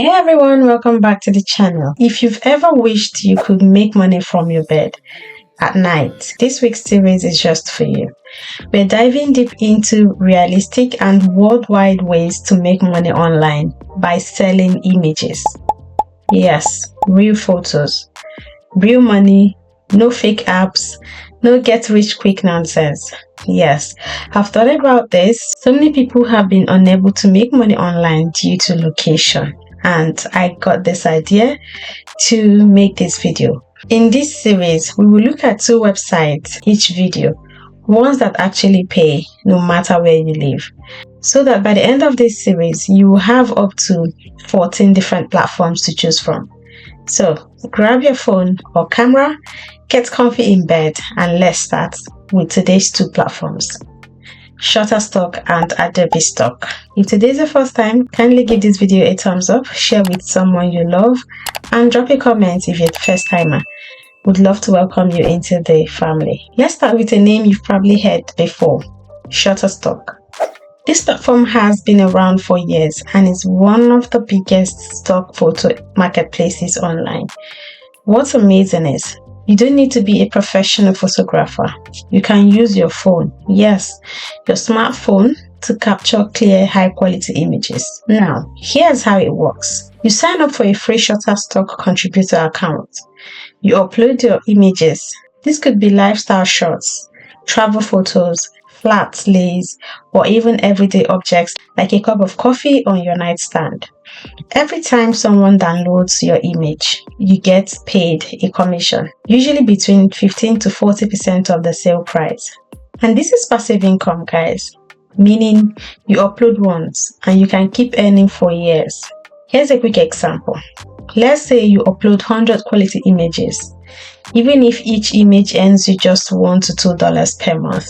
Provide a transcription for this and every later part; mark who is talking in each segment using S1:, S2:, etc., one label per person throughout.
S1: Hey everyone, welcome back to the channel. If you've ever wished you could make money from your bed at night, this week's series is just for you. We're diving deep into realistic and worldwide ways to make money online by selling images. Yes, real photos, real money, no fake apps, no get rich quick nonsense. Yes, I've thought about this. So many people have been unable to make money online due to location. And I got this idea to make this video. In this series, we will look at two websites each video, ones that actually pay no matter where you live, so that by the end of this series, you will have up to 14 different platforms to choose from. So grab your phone or camera, get comfy in bed, and let's start with today's two platforms, Shutterstock and Adobe Stock. If today is your first time, kindly give this video a thumbs up, share with someone you love, and drop a comment if you're the first timer. Would love to welcome you into the family. Let's start with a name you've probably heard before, Shutterstock. This platform has been around for years and is one of the biggest stock photo marketplaces online. What's amazing is you don't need to be a professional photographer. You can use your phone, yes, your smartphone, to capture clear, high-quality images. Now, here's how it works. You sign up for a free Shutterstock contributor account. You upload your images. This could be lifestyle shots, travel photos, flat lays, or even everyday objects like a cup of coffee on your nightstand. Every time someone downloads your image, you get paid a commission, usually between 15 to 40% of the sale price. And this is passive income, guys, meaning you upload once and you can keep earning for years. Here's a quick example. Let's say you upload 100 quality images. Even if each image earns you just $1 to $2 per month,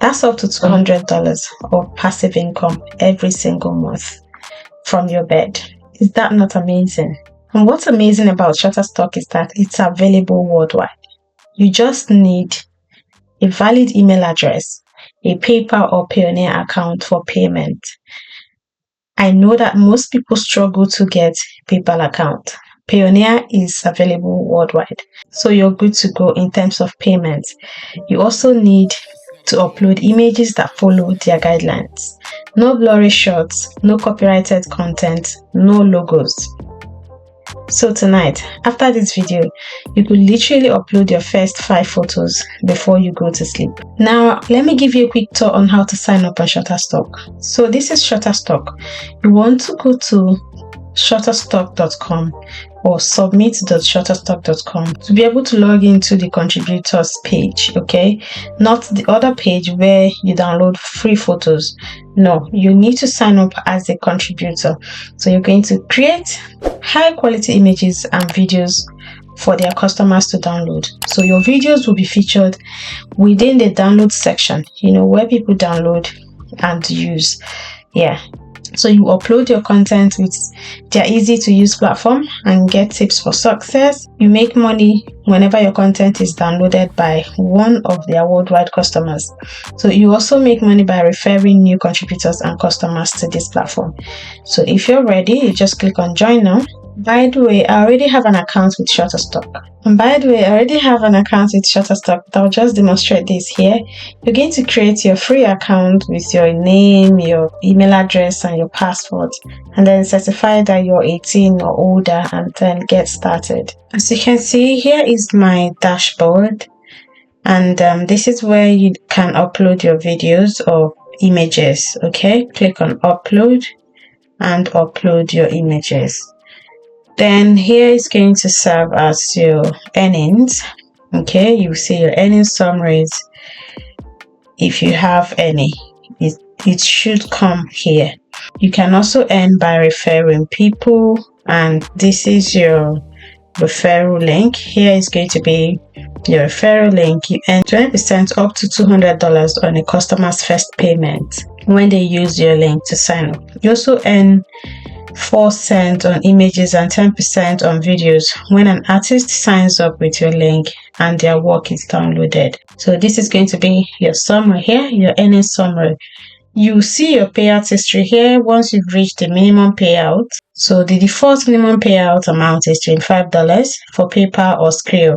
S1: that's up to $200 of passive income every single month from your bed. Is that not amazing? And what's amazing about Shutterstock is that it's available worldwide. You just need a valid email address, a PayPal or Payoneer account for payment. I know that most people struggle to get a PayPal account. Payoneer is available worldwide, so you're good to go in terms of payment. You also need to upload images that follow their guidelines. No blurry shots, no copyrighted content, no logos. So tonight, after this video, you could literally upload your first 5 photos before you go to sleep. Now, let me give you a quick tour on how to sign up on Shutterstock. So this is Shutterstock. You want to go to shutterstock.com or submit.shutterstock.com to be able to log into the contributors page, okay? Not the other page where you download free photos. No, you need to sign up as a contributor. So you're going to create high quality images and videos for their customers to download. So your videos will be featured within the download section, where people download and use. Yeah. So you upload your content with their easy to use platform and get tips for success. You make money whenever your content is downloaded by one of their worldwide customers. So you also make money by referring new contributors and customers to this platform. So if you're ready, you just click on join now. By the way, I already have an account with Shutterstock. I'll just demonstrate this here. You're going to create your free account with your name, your email address, and your password, and then certify that you're 18 or older, and then get started. As you can see, here is my dashboard, and this is where you can upload your videos or images. Okay, click on upload and upload your images. Then here is going to serve as your earnings. Okay, you see your earnings summaries. If you have any, it should come here. You can also earn by referring people, and this is your referral link. Here is going to be your referral link. You earn 20% up to $200 on a customer's first payment when they use your link to sign up. You also earn 4 cents on images and 10% on videos when an artist signs up with your link and their work is downloaded. So this is going to be your summary here, your earnings summary. You see your payout history here once you've reached the minimum payout. So the default minimum payout amount is $25 for PayPal or Skrill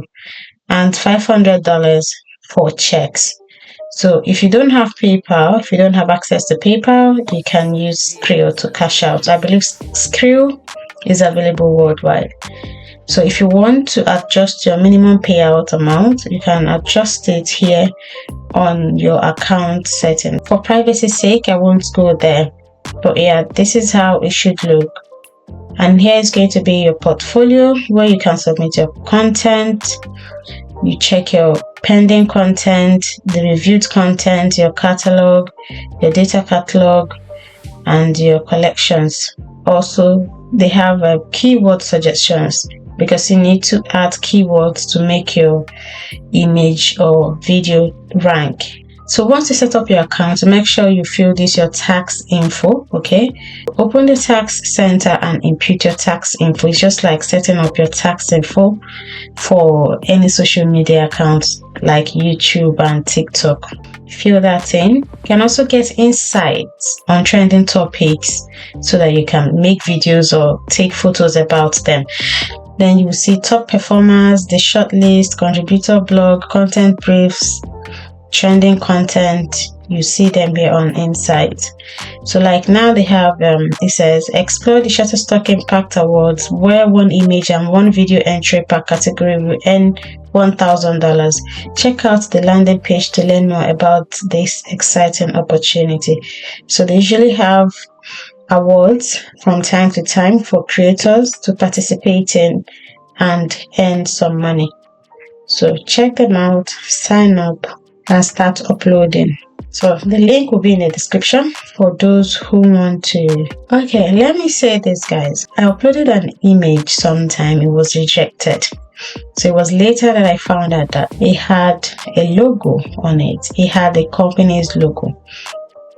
S1: and $500 for checks. So if you don't have PayPal, if you don't have access to PayPal, you can use Skrill to cash out. I believe Skrill is available worldwide. So if you want to adjust your minimum payout amount, you can adjust it here on your account setting. For privacy's sake, I won't go there. But yeah, this is how it should look. And here is going to be your portfolio where you can submit your content. You check your pending content, the reviewed content, your catalog, your data catalog, and your collections. Also, they have keyword suggestions because you need to add keywords to make your image or video rank. So once you set up your account, make sure you fill this your tax info. Okay, open the tax center and input your tax info. It's just like setting up your tax info for any social media accounts like YouTube and TikTok. Fill that in. You can also get insights on trending topics so that you can make videos or take photos about them. Then you will see top performers, the shortlist, contributor blog, content briefs, trending content. You see them here on Insight. So like now they have it says explore the Shutterstock Impact Awards where one image and one video entry per category will earn $1,000. Check out the landing page to learn more about this exciting opportunity. So they usually have awards from time to time for creators to participate in and earn some money. So check them out, sign up, and start uploading. So the link will be in the description for those who want to. Okay, let me say this, guys. I uploaded an image sometime, it was rejected. So it was later that I found out that it had a logo on it. It had the company's logo.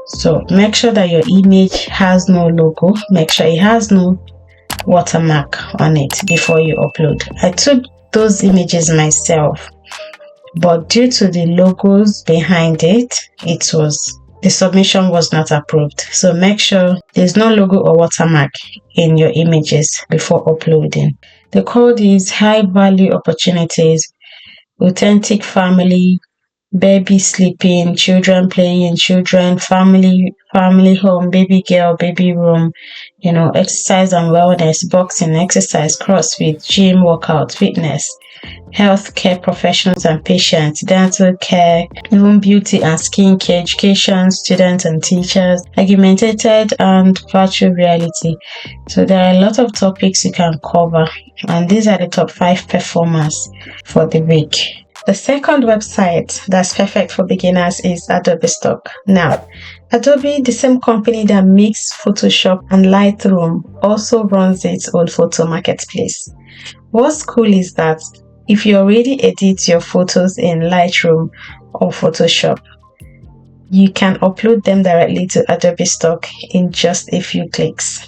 S1: So make sure that your image has no logo. Make sure it has no watermark on it before you upload. I took those images myself, but due to the logos behind it, the submission was not approved. So make sure there's no logo or watermark in your images before uploading. The code is high value opportunities, authentic family, baby sleeping, children playing, children, family home, baby girl, baby room, exercise and wellness, boxing, exercise, CrossFit, gym, workout, fitness, healthcare professionals and patients, dental care, even beauty and skincare, education, students and teachers, augmented and virtual reality. So there are a lot of topics you can cover, and these are the top 5 performers for the week. The second website that's perfect for beginners is Adobe Stock. Now, Adobe, the same company that makes Photoshop and Lightroom, also runs its own photo marketplace. What's cool is that if you already edit your photos in Lightroom or Photoshop, you can upload them directly to Adobe Stock in just a few clicks.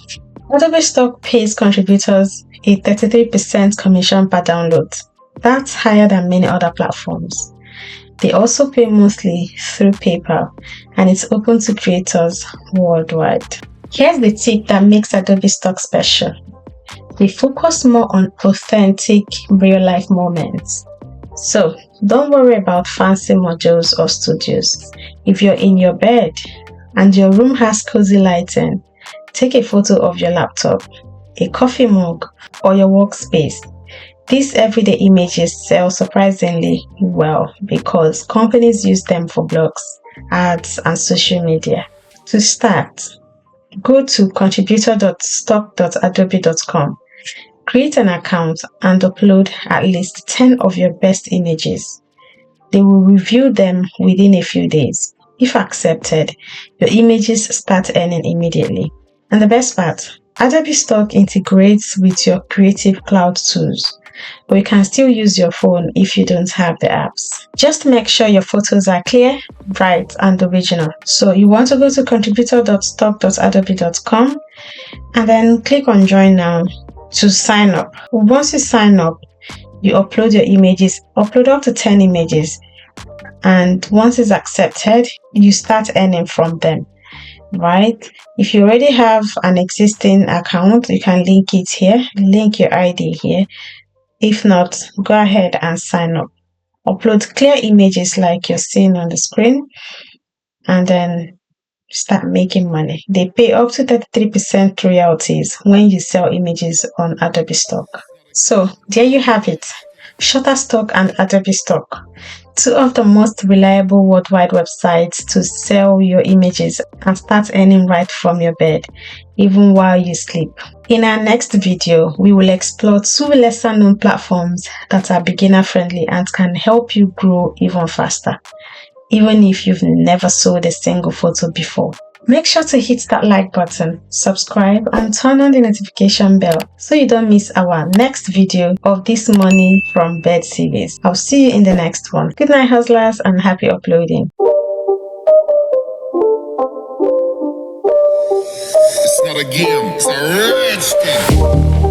S1: Adobe Stock pays contributors a 33% commission per download. That's higher than many other platforms. They also pay monthly through PayPal, and it's open to creators worldwide. Here's the tip that makes Adobe Stock special. They focus more on authentic real-life moments. So don't worry about fancy modules or studios. If you're in your bed and your room has cozy lighting, take a photo of your laptop, a coffee mug, or your workspace. These everyday images sell surprisingly well because companies use them for blogs, ads, and social media. To start, go to contributor.stock.adobe.com. Create an account and upload at least 10 of your best images. They will review them within a few days. If accepted, your images start earning immediately. And the best part, Adobe Stock integrates with your Creative Cloud tools, but you can still use your phone if you don't have the apps. Just make sure your photos are clear, bright, and original. So you want to go to contributor.stock.adobe.com and then click on Join Now to sign up. Once you sign up, you upload your images, upload up to 10 images, and once it's accepted, you start earning from them. right? If you already have an existing account, you can link it here, link your ID here. If not, go ahead and sign up. Upload clear images like you're seeing on the screen, and then start making money. They pay up to 33% royalties when you sell images on Adobe Stock. So there you have it. Shutterstock and Adobe Stock, two of the most reliable worldwide websites to sell your images and start earning right from your bed, even while you sleep. In our next video, we will explore two lesser known platforms that are beginner friendly and can help you grow even faster, even if you've never sold a single photo before. Make sure to hit that like button, subscribe, and turn on the notification bell so you don't miss our next video of this Money from Bed series. I'll see you in the next one. Good night, hustlers, and happy uploading.
S2: It's not a game, it's a rich thing.